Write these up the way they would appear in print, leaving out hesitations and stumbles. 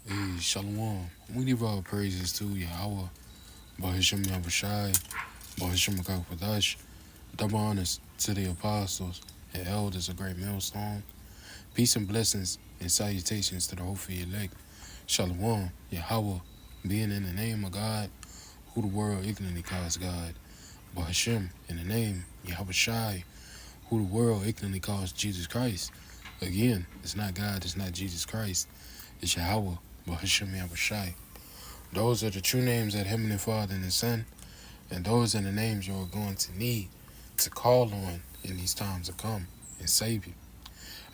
Hey, Shalom. We give all praises to Yahweh, Bahashim Yahushai, Bahashim Kakadash, double honors to the apostles and elders of Great Millstone. Peace and blessings and salutations to the hopeful elect. Shalom, Yahweh, being in the name of God, who the world ignorantly calls God. Bahashim, in the name Yahushai, who the world ignorantly calls Jesus Christ. Again, it's not God, it's not Jesus Christ, it's Yahweh, Bahashim Yahushai. Those are the true names that Heavenly Father and the Son, and those are the names you are going to need to call on in these times to come and save you.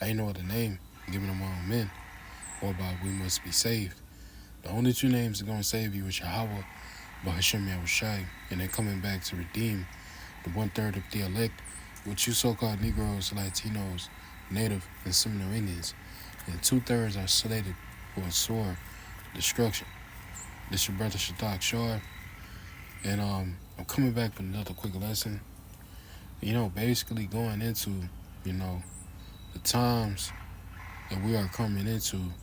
Ain't no other name given among men whereby we must be saved. The only two names that are going to save you is Yahweh, Bahashim Yahushai, and they're coming back to redeem the 1/3 of the elect, which you so-called Negroes, Latinos, Native, and Seminole Indians, and 2/3 are slated for a sore destruction. This your brother Shadak Shar. And I'm coming back with another quick lesson. Basically going into, the times that we are coming into,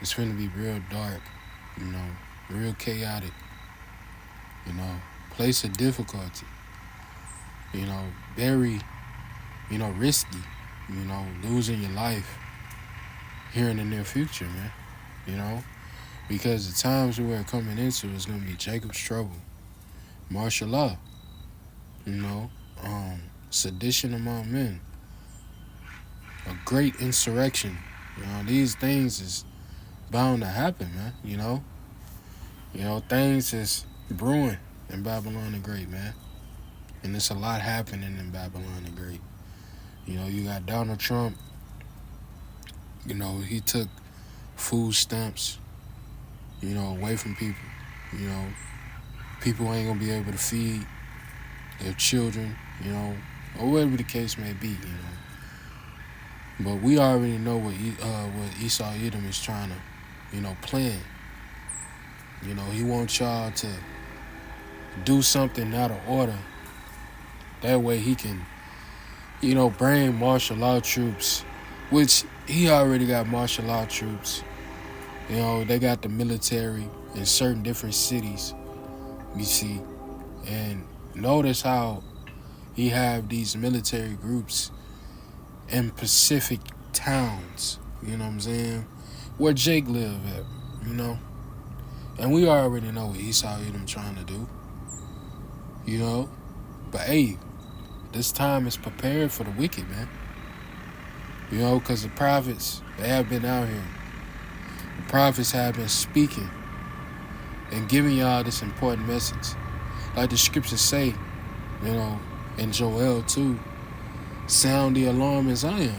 it's going to be real dark, real chaotic, place of difficulty, very, risky, losing your life here in the near future, man, because the times we are coming into is going to be Jacob's trouble, martial law, sedition among men, a great insurrection. These things is bound to happen, man. Things is brewing in Babylon the Great, man. And there's a lot happening in Babylon the Great. You got Donald Trump. He took food stamps, away from people. People ain't gonna be able to feed their children, or whatever the case may be, But we already know what Esau Edom is trying to, plan. He wants y'all to do something out of order. That way he can, bring martial law troops, which he already got martial law troops. They got the military in certain different cities, you see. And notice how he have these military groups in Pacific towns, you know what I'm saying, where Jake live at, And we already know what Esau Edom trying to do, But hey, this time is prepared for the wicked, man. Because the prophets, they have been out here. The prophets have been speaking and giving y'all this important message. Like the scriptures say, in Joel 2, sound the alarm in Zion,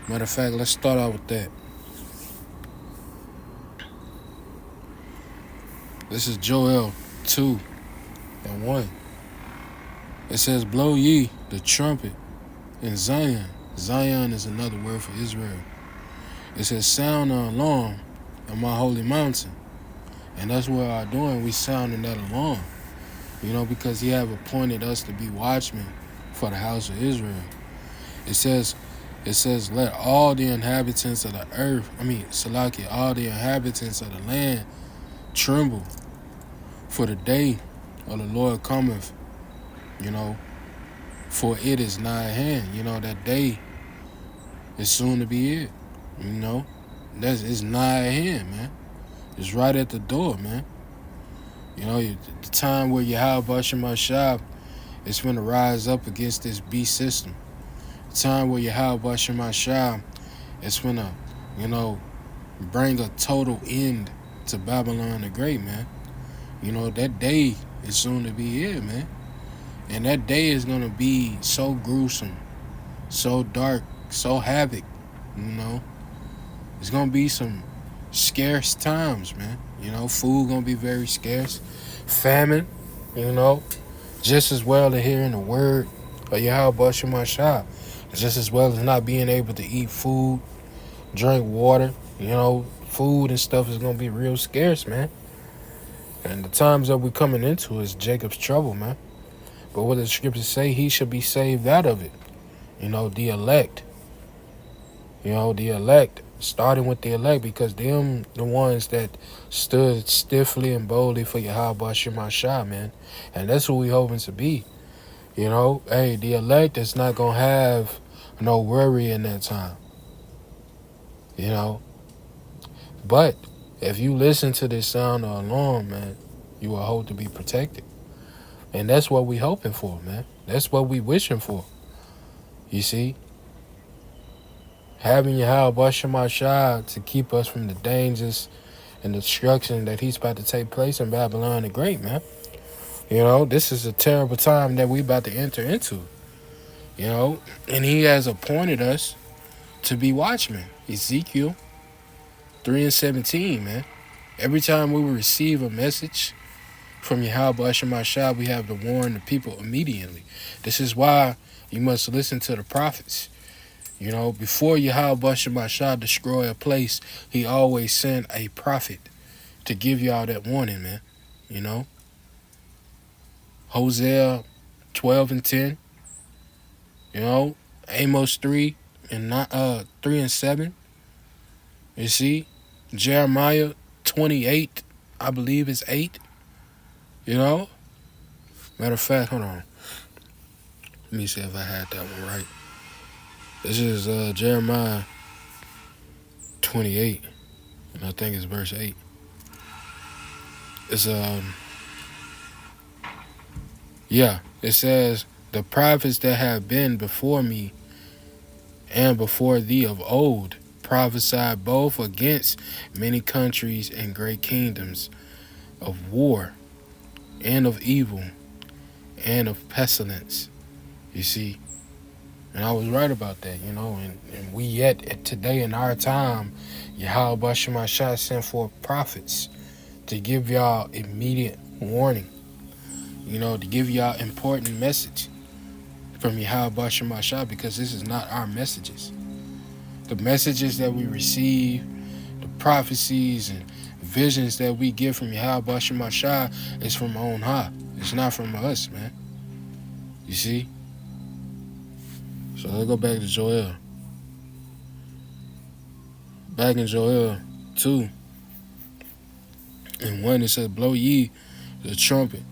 Matter of fact, let's start out with that. This is Joel 2:1. It says, blow ye the trumpet in Zion. Zion is another word for Israel. It says, sound the alarm on my holy mountain. And that's what I'm doing. We sounding that alarm, because he have appointed us to be watchmen for the house of Israel. It says, let all the inhabitants of the earth, Salakia, all the inhabitants of the land tremble, for the day of the Lord cometh, for it is nigh at hand. That day is soon to be it, it's nigh at hand, man. It's right at the door, man. The time where Yahweh Shemashah is going to rise up against this beast system. The time where Yahweh Shemashah is going to, bring a total end to Babylon the Great, man. That day is soon to be it, man. And that day is going to be so gruesome, so dark, so havoc, It's going to be some scarce times, man. Food going to be very scarce. Famine, just as well as hearing the word of Yahweh Shemashah, just as well as not being able to eat food, drink water, food and stuff is going to be real scarce, man. And the times that we're coming into is Jacob's trouble, man. But what the scriptures say, he should be saved out of it. The elect. The elect starting with the elect, because them the ones that stood stiffly and boldly for Yahweh Shema Shah, man. And that's what we hoping to be. You know, hey, the elect is not going to have no worry in that time. You know, but if you listen to this sound of alarm, man, you will hope to be protected. And that's what we hoping for, man. That's what we wishing for. You see? Having Yahweh Shema Shah to keep us from the dangers and destruction that he's about to take place in Babylon the Great, man. You know, this is a terrible time that we about to enter into. You know, and he has appointed us to be watchmen. Ezekiel 3:17, man. Every time we will receive a message from Yahweh Shema Shah, we have to warn the people immediately. This is why you must listen to the prophets. You know, before Yahweh Shema Shah destroy a place, he always sent a prophet to give y'all that warning, man. You know, Hosea 12:10. You know, Amos 3:7. You see, Jeremiah 28, I believe it's 8. You know, matter of fact, hold on. Let me see if I had that one right. This is Jeremiah 28, and I think it's verse 8. It's yeah, it says, the prophets that have been before me and before thee of old prophesied both against many countries and great kingdoms, of war and of evil and of pestilence. You see, and I was right about that, you know, and we yet today in our time, Yahweh Shema Shah sent forth prophets to give y'all immediate warning, you know, to give y'all important message from Yahweh Shema Shah, because this is not our messages. The messages that we receive, the prophecies and visions that we get from Yahweh Shema Shah is from on high. It's not from us, man. You see? So let's go back to Joel. Back in Joel 2 and 1, it says, blow ye the trumpet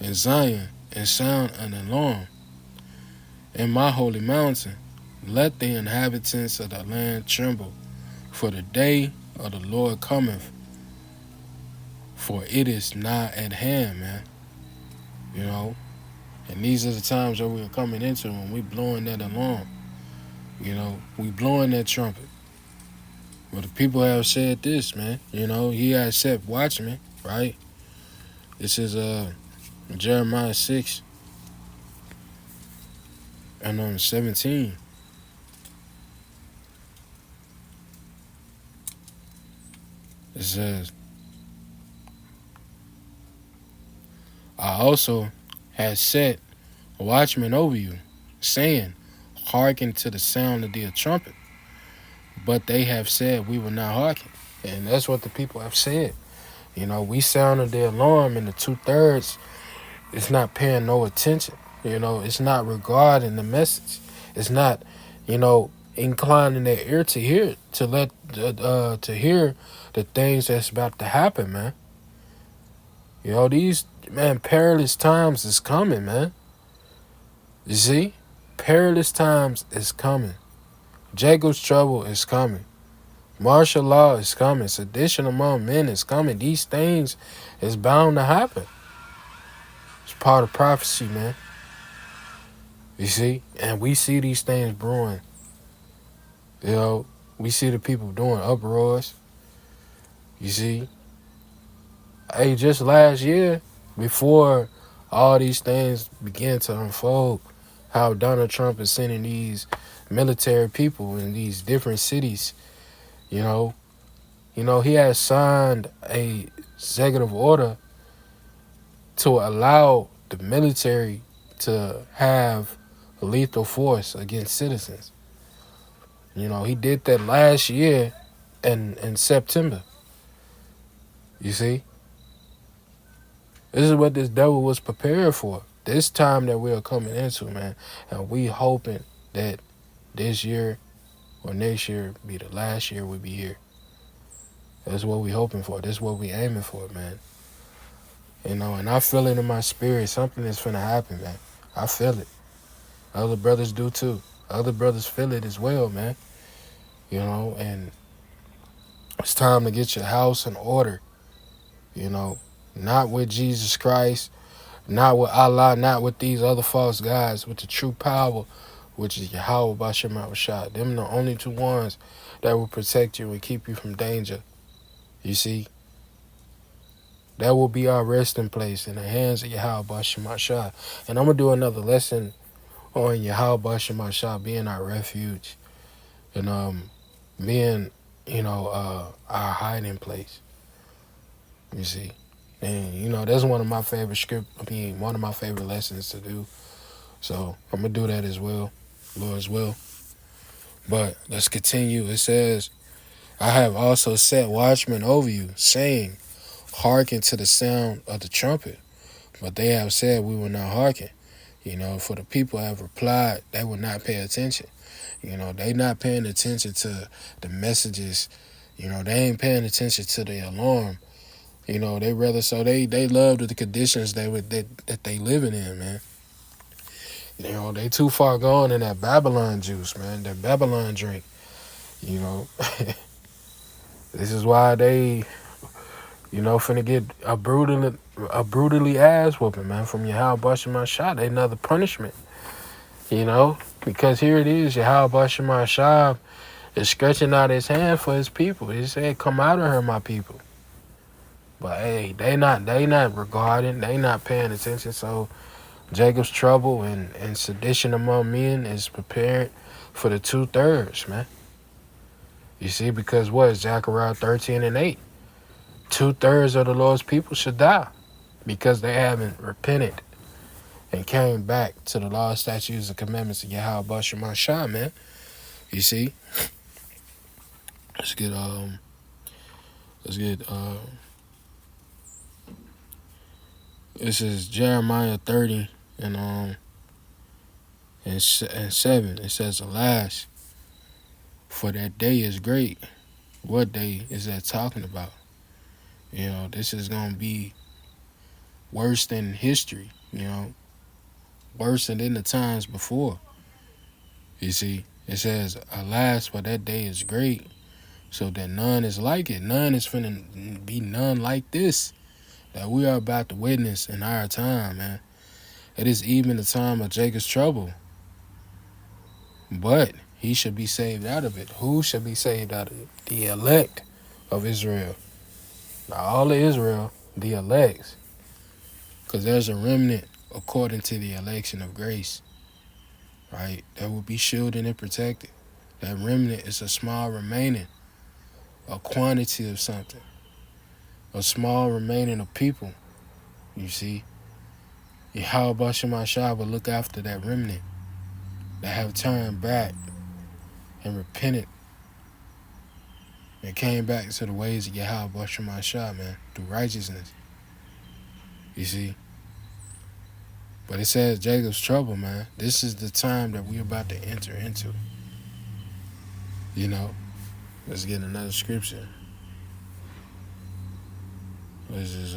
in Zion and sound an alarm in my holy mountain. Let the inhabitants of the land tremble, for the day of the Lord cometh, for it is nigh at hand, man. You know? And these are the times that we're coming into when we blowing that alarm. You know, we blowing that trumpet. Well, the people have said this, man. You know, he has set watchmen, right? This is Jeremiah 6 and 17. It says, I also have set watchmen over you, saying, hearken to the sound of the trumpet. But they have said, we will not hearken. And that's what the people have said. You know, we sounded the alarm, and the 2/3 is not paying no attention. You know, it's not regarding the message. It's not, you know, inclining their ear to hear, to hear the things that's about to happen, man. You know, these, man, perilous times is coming, man. You see? Perilous times is coming. Jacob's trouble is coming. Martial law is coming. Sedition among men is coming. These things is bound to happen. It's part of prophecy, man. You see? And we see these things brewing. You know, we see the people doing uproars. You see? Hey, just last year, before all these things began to unfold, how Donald Trump is sending these military people in these different cities, you know, he has signed a executive order to allow the military to have lethal force against citizens. You know, he did that last year in September. You see? This is what this devil was prepared for. This time that we are coming into, man. And we hoping that this year or next year be the last year we be here. That's what we hoping for. That's what we aiming for, man. You know, and I feel it in my spirit. Something is finna happen, man. I feel it. Other brothers do too. Other brothers feel it as well, man. You know, and it's time to get your house in order. You know, not with Jesus Christ, not with Allah, not with these other false gods, with the true power, which is Yahweh Bashem Rashad. Them the only two ones that will protect you and keep you from danger. You see, that will be our resting place in the hands of Yahweh Bashem Rashad. And I'm gonna do another lesson on Yahweh Bashem Rashad being our refuge and being, our hiding place. You see. And, that's one of my favorite one of my favorite lessons to do. So I'm going to do that as well, Lord as well. But let's continue. It says, I have also set watchmen over you, saying, hearken to the sound of the trumpet. But they have said, we will not hearken. For the people have replied, they will not pay attention. They not paying attention to the messages. They ain't paying attention to the alarm. They rather they love the conditions that they living in, man. They too far gone in that Babylon juice, man. That Babylon drink. This is why they, finna get a brutally ass whooping, man, from Yahweh Bashem Shah. They another punishment. Because here it is, Yahweh Bashem Shah is stretching out his hand for his people. He said, come out of her, my people. But hey, they not regarding, they not paying attention. So Jacob's trouble and sedition among men is prepared for the 2/3, man. You see, because what? Zechariah 13:8. 2/3 of the Lord's people should die because they haven't repented and came back to the law, statutes, and commandments of Yahweh Bashem Shah, man. You see? Let's get this is Jeremiah 30 and 7. It says, alas, for that day is great. What day is that talking about? This is gonna be worse than history, worse than the times before. You see, it says, alas, for that day is great, so that none is like it. None is finna be none like this that we are about to witness in our time, man. It is even the time of Jacob's trouble. But he should be saved out of it. Who should be saved out of it? The elect of Israel. Not all of Israel, the elects. Because there's a remnant according to the election of grace. Right? That will be shielded and protected. That remnant is a small remaining. A quantity of something. A small remaining of people. You see? Yahweh Bashem Shah will look after that remnant that have turned back and repented and came back to the ways of Yahweh Bashem Shah, man, through righteousness. You see? But it says Jacob's trouble, man. This is the time that we're about to enter into. Let's get another scripture. This is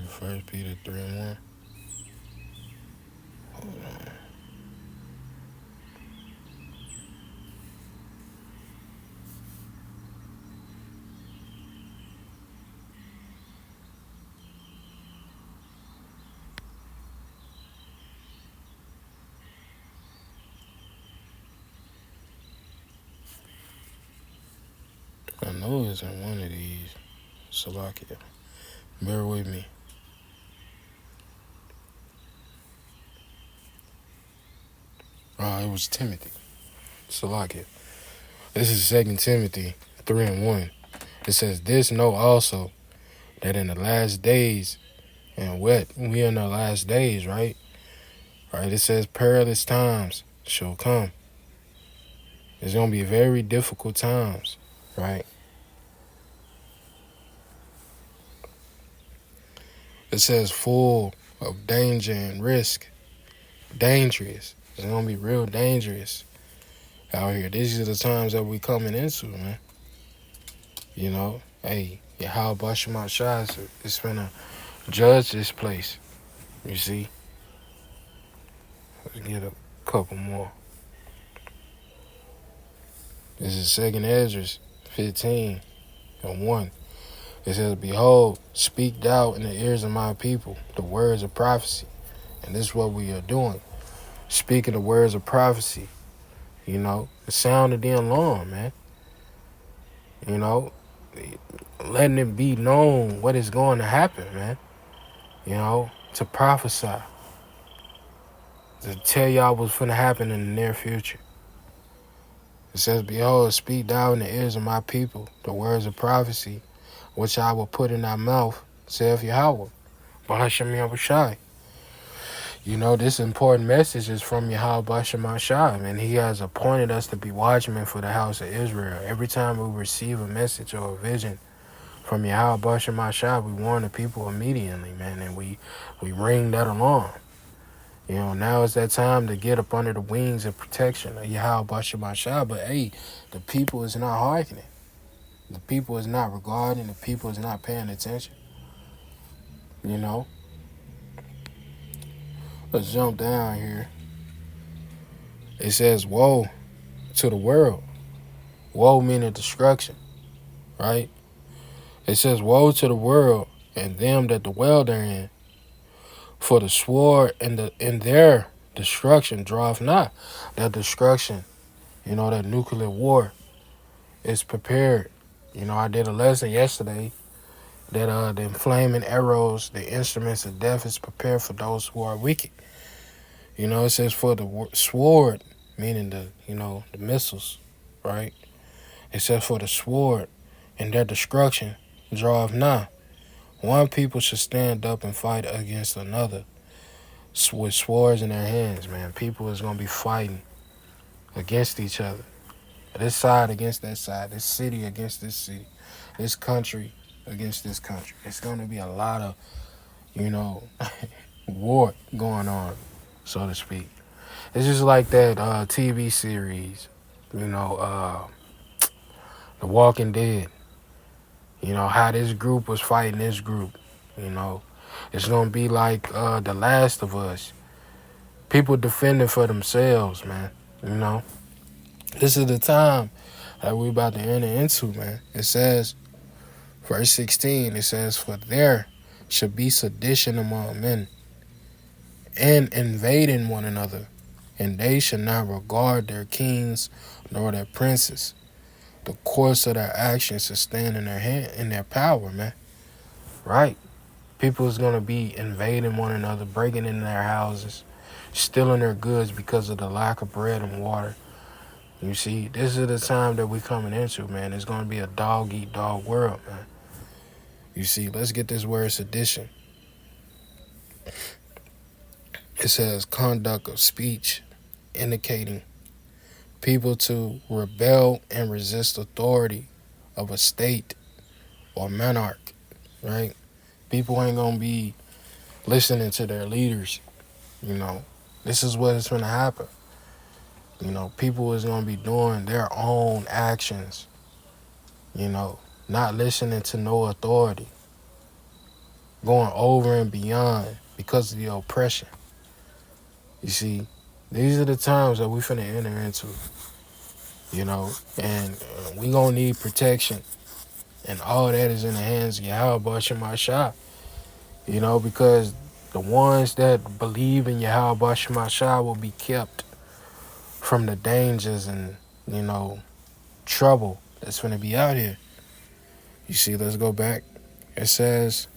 First Peter 3:1. Hold on. I know it's in one of these. Salakia. Bear with me. It was Timothy. Salakia. This is 2 Timothy 3:1. It says, this know also that in the last days, and what? We in the last days, right? Right, it says perilous times shall come. It's going to be very difficult times. right? It says full of danger and risk. Dangerous. It's gonna be real dangerous out here. These are the times that we coming into, man. You know, hey, how about Shema Shai is gonna judge this place. You see? Let's get a couple more. This is 2nd Ezra 15:1. It says, behold, speak thou in the ears of my people the words of prophecy. And this is what we are doing. Speaking the words of prophecy. You know, the sound of the alarm, man. You know, letting it be known what is going to happen, man. You know, to prophesy. To tell y'all what's going to happen in the near future. It says, behold, speak thou in the ears of my people the words of prophecy, which I will put in thy mouth, saith Yahweh. B'Hashem Yahushai. You know, this important message is from Yahweh B'Hashem Shai, and he has appointed us to be watchmen for the house of Israel. Every time we receive a message or a vision from Yahweh B'Hashem Shai, we warn the people immediately, man, and we ring that alarm. You know, now is that time to get up under the wings of protection of Yahweh B'Hashem Shai, but hey, the people is not hearkening. The people is not regarding. The people is not paying attention. You know? Let's jump down here. It says, woe to the world. Woe meaning destruction, right? It says, woe to the world and them that dwell therein. For the sword and their destruction draweth not. That destruction, you know, that nuclear war is prepared. You know, I did a lesson yesterday that the flaming arrows, the instruments of death is prepared for those who are wicked. You know, it says for the sword, meaning the missiles, right? It says for the sword and their destruction draweth nigh. One people should stand up and fight against another with swords in their hands, man. People is going to be fighting against each other. This side against that side. This city against this city. This country against this country. It's going to be a lot of, war going on, so to speak. It's just like that TV series, The Walking Dead. You know, how this group was fighting this group, It's going to be like The Last of Us. People defending for themselves, man, This is the time that we're about to enter into, man. It says, verse 16, it says, for there should be sedition among men and invading one another, and they should not regard their kings nor their princes. The course of their actions should stand in their hand, in their power, man. Right? People is going to be invading one another, breaking into their houses, stealing their goods because of the lack of bread and water. You see, this is the time that we're coming into, man. It's going to be a dog-eat-dog world, man. You see, let's get this word sedition. It says conduct of speech, indicating people to rebel and resist authority of a state or monarch, right? People ain't going to be listening to their leaders, This is what is going to happen. People is going to be doing their own actions, not listening to no authority, going over and beyond because of the oppression. You see, these are the times that we finna enter into, and we gonna need protection, and all that is in the hands of Yahweh B'Hashem Shai, because the ones that believe in Yahweh B'Hashem Shai will be kept from the dangers and, trouble that's finna be out here. You see, let's go back. It says,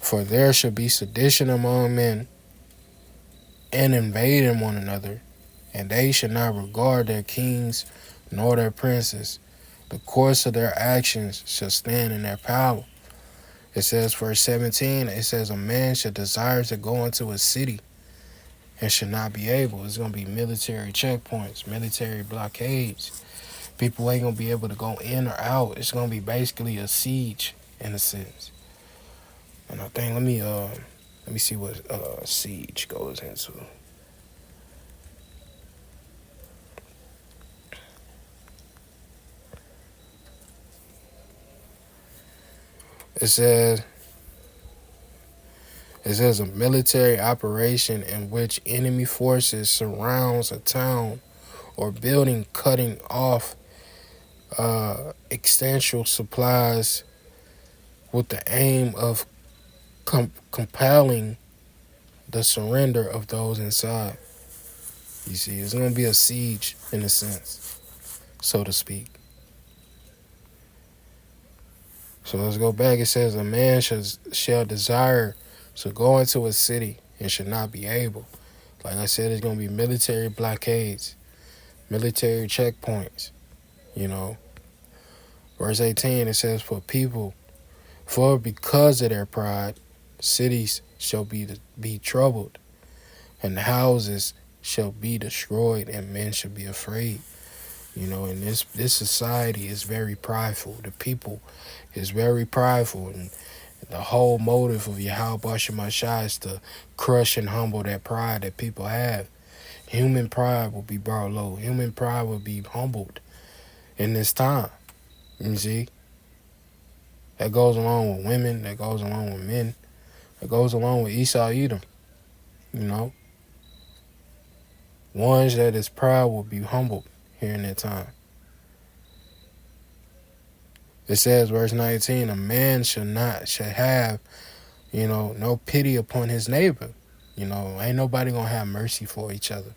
for there should be sedition among men and invading one another, and they should not regard their kings nor their princes. The course of their actions shall stand in their power. It says, verse 17, it says, a man should desire to go into a city and should not be able. It's going to be military checkpoints, military blockades. People ain't gonna be able to go in or out. It's gonna be basically a siege in a sense. And I think let me see what siege goes into. It says it says a military operation in which enemy forces surrounds a town or building, cutting off essential supplies with the aim of compelling the surrender of those inside. You see, it's going to be a siege in a sense, so to speak. So let's go back. It says a man shall desire to go into a city and should not be able. Like I said, it's going to be military blockades, military checkpoints, you know. Verse 18, it says, for because of their pride, cities shall be troubled, and the houses shall be destroyed, and men shall be afraid. You know, and this society is very prideful. The people is very prideful, and the whole motive of Yahweh Shemashah is to crush and humble that pride that people have. Human pride will be brought low. Human pride will be humbled in this time. You see? That goes along with women. That goes along with men. That goes along with Esau Edom. You know? Ones that is proud will be humbled here in that time. It says, verse 19, a man should have, no pity upon his neighbor. You know, ain't nobody gonna have mercy for each other.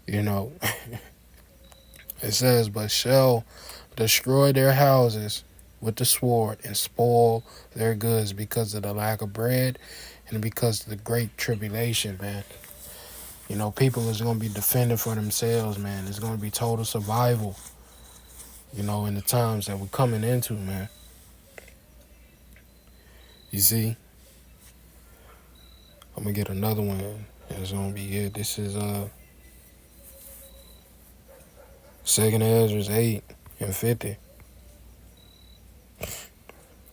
You know, it says, but shall destroy their houses with the sword and spoil their goods because of the lack of bread and because of the great tribulation, man. You know, people is gonna be defending for themselves, man. It's gonna be total survival. You know, in the times that we're coming into, man. You see? I'm gonna get another one. It's gonna be good. This is 2nd Ezra 8 and 50.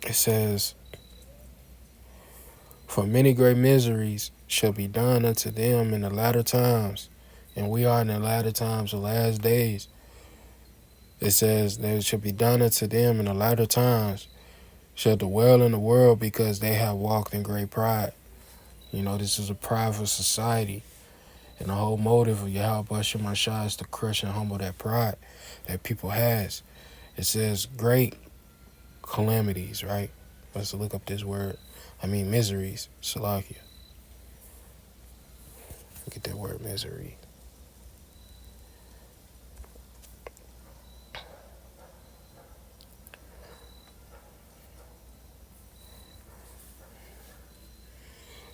It says, for many great miseries shall be done unto them in the latter times, and we are in the latter times, the last days. It says, there shall be done unto them in the latter times, shall dwell in the world because they have walked in great pride. You know, this is a prideful society. And the whole motive of Yahweh Shemashah is to crush and humble that pride that people has. It says great calamities, right? Let's look up this word. Miseries. Salakia. Look at that word, misery.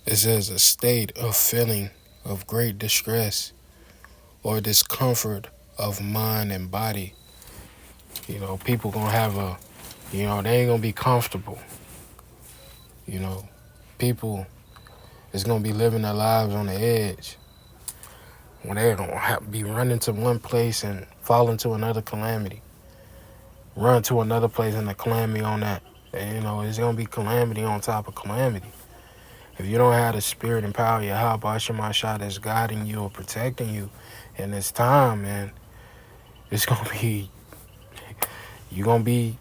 It says a state of feeling of great distress or discomfort of mind and body. You know, people gonna have they ain't gonna be comfortable. You know, people is gonna be living their lives on the edge when they're gonna be running to one place and fall into another calamity. Run to another place and a calamity on that. And, you know, it's gonna be calamity on top of calamity. If you don't have the spirit and power of Yahweh Shemashah that's guiding you or protecting you in this time, man, it's gonna be, you're gonna be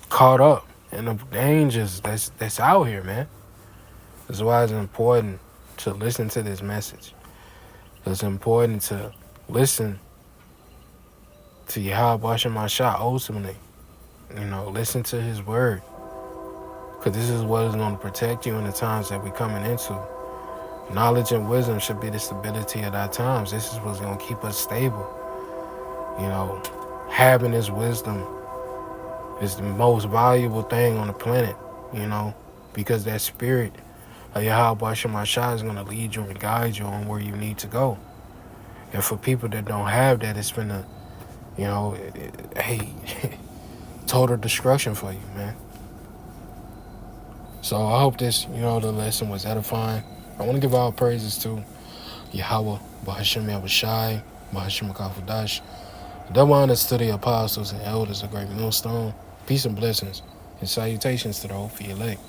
caught up in the dangers that's out here, man. That's why it's important to listen to this message. It's important to listen to Yahweh Shemashah ultimately. You know, listen to his word. Because this is what is going to protect you in the times that we're coming into. Knowledge and wisdom should be the stability of our times. This is what's going to keep us stable. You know, having this wisdom is the most valuable thing on the planet, you know, because that spirit of Yahweh Shemashah is going to lead you and guide you on where you need to go. And for people that don't have that, it's been total destruction for you, man. So I hope this, the lesson was edifying. I want to give all praises to Yahweh, Bahashem Yahushai, Bahashem Makafadash. Double honors to the apostles and elders of Great Millstone. Peace and blessings, and salutations to the hopeful elect.